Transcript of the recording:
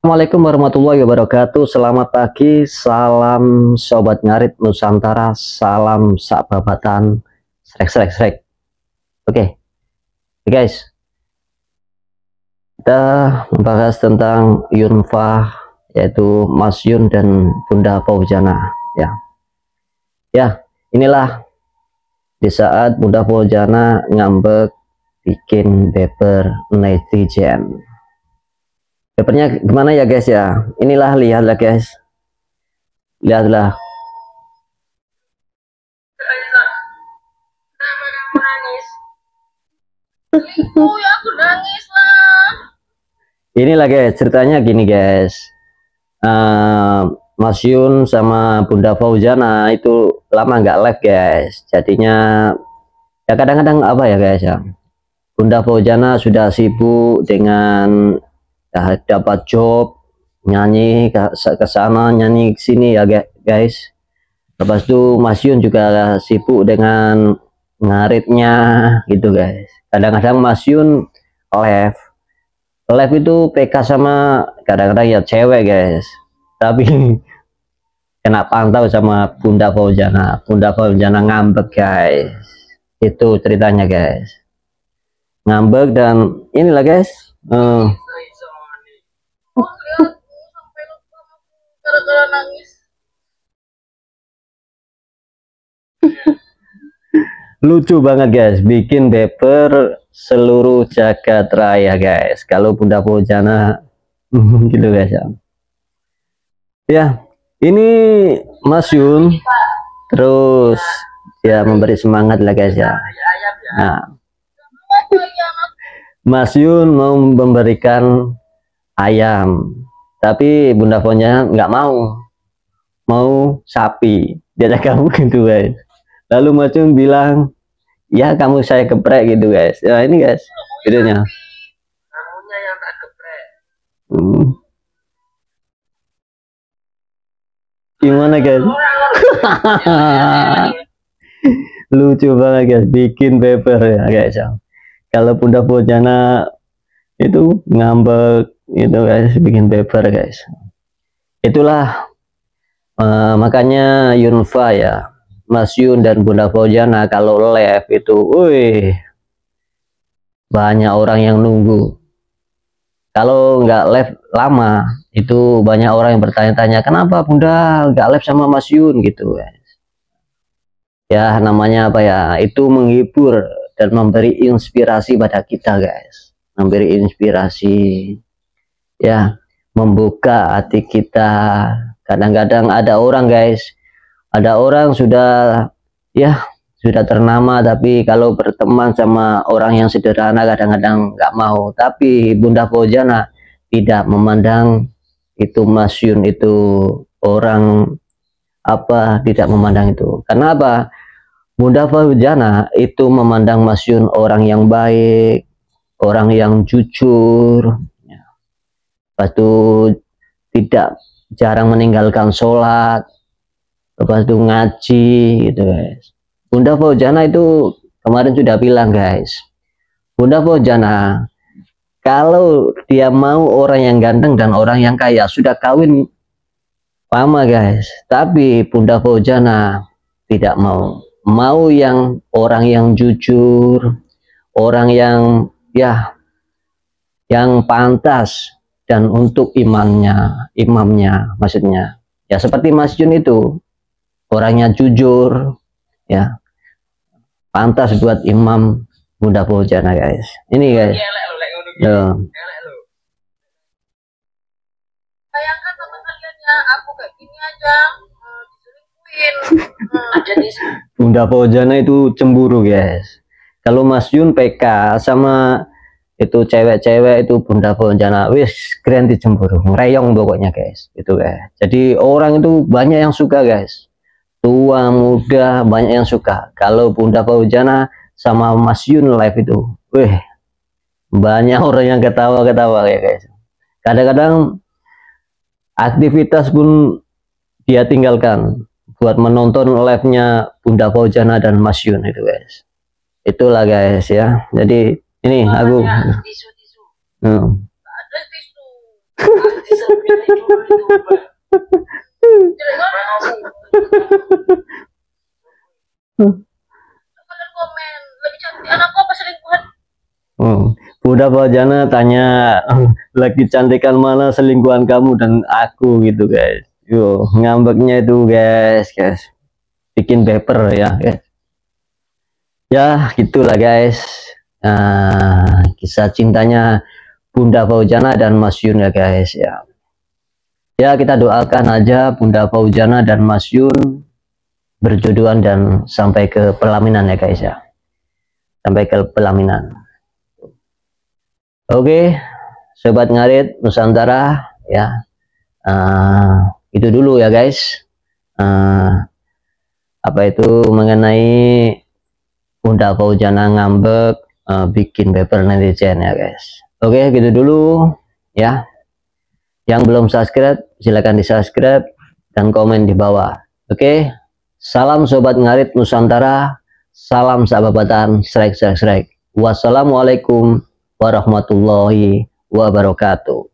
Assalamualaikum warahmatullahi wabarakatuh. Selamat pagi, salam sobat ngarit Nusantara, salam sakbabatan, srek srek srek. Oke, guys, kita membahas tentang Yunfa, yaitu Mas Yun dan Bunda Fauzana. Inilah di saat Bunda Fauzana ngambek bikin paper netizen. Papernya gimana ya guys ya? Inilah, lihatlah guys, lihatlah. Aku nangis lah. Inilah guys, ceritanya gini guys. Mas Yun sama Bunda Fauzana itu lama nggak live guys. Jadinya ya kadang-kadang apa ya guys ya. Bunda Fauzana sudah sibuk dengan dapat job, nyanyi ke sana, nyanyi ke sini ya guys. Lepas itu Mas Yun juga sibuk dengan ngaritnya gitu guys. Kadang-kadang Mas Yun live itu PK sama kadang-kadang ya cewek guys, tapi kena pantau sama Bunda Fauzana. Bunda Fauzana ngambek guys, itu ceritanya guys, ngambek. Dan inilah guys, Gara-gara nangis. lucu banget guys, bikin baper seluruh jagat raya guys kalau Bunda Fauzana gitu guys ya. Ya, ini Mas Yun terus ya memberi semangat lah guys ya. Nah, Mas Yun mau memberikan ayam, tapi Bunda Fauzana nggak mau sapi, dia kamu gitu guys. Lalu Mas Yun bilang, ya kamu saya geprek gitu guys. Ya ini guys videonya. Kamunya yang tak geprek. Gimana guys? Lucu banget guys, bikin paper ya guys ya. Kalau Bunda Fauzana itu ngambek itu guys, bikin paper guys. Itulah makanya Yunfa ya, Mas Yun dan Bunda Fauzana kalau live itu, wih, banyak orang yang nunggu. Kalau nggak live lama, itu banyak orang yang bertanya-tanya, kenapa Bunda nggak live sama Mas Yun gitu guys. Ya namanya apa ya, itu menghibur dan memberi inspirasi pada kita guys, memberi inspirasi ya, membuka hati kita. Kadang-kadang ada orang guys, ada orang sudah ternama, tapi kalau berteman sama orang yang sederhana kadang-kadang nggak mau. Tapi Bunda Fauzana tidak memandang itu Mas Yun itu orang apa, tidak memandang itu. Karena apa? Bunda Fauzana itu memandang Mas Yun orang yang baik, orang yang jujur, lepas itu tidak jarang meninggalkan sholat, lepas itu ngaji gitu guys. Bunda Fauzana itu kemarin sudah bilang guys, Bunda Fauzana kalau dia mau orang yang ganteng dan orang yang kaya, sudah kawin lama guys, tapi Bunda Fauzana tidak mau yang orang yang jujur, orang yang yang pantas, dan untuk imamnya maksudnya ya, seperti Mas Yun itu orangnya jujur ya, pantas buat imam Bunda Fauzana guys. Ini guys Bayangkan sama kalian ya, aku kayak gini aja diselingkuhin. Bunda Fauzana itu cemburu guys. Kalau Mas Yun PK sama itu cewek-cewek, itu Bunda Fauzana wis keren dicemburu, ngereyong pokoknya guys itu guys. Jadi orang itu banyak yang suka guys, tua muda banyak yang suka. Kalau Bunda Fauzana sama Mas Yun live itu, wih, banyak orang yang ketawa-ketawa ya guys. Kadang-kadang aktivitas pun dia tinggalkan buat menonton live-nya Bunda Fauzana dan Mas Yun itu guys. Itulah guys ya. Jadi ini aku Tisu. Ada tisu. Jelek banget. Kalian komen lebih cantik anakku apa selingkuhan? Bunda Fauzana tanya lagi cantikan mana selingkuhan kamu dan aku gitu guys. Yo ngambeknya itu guys bikin baper ya guys. Ya gitulah guys, kisah cintanya Bunda Fauzana dan Mas Yun ya guys ya. Ya kita doakan aja Bunda Fauzana dan Mas Yun berjodohan dan sampai ke pelaminan ya guys ya, sampai ke pelaminan. Oke, Sobat Ngarit Nusantara ya, itu dulu ya guys, apa itu mengenai Bunda Fauzana ngambek bikin baper netizen ya guys. Oke, gitu dulu ya. Yang belum subscribe silahkan di subscribe dan komen di bawah. Oke, salam Sobat Ngarit Nusantara, salam sahabatan, srek. Wassalamualaikum warahmatullahi wabarakatuh.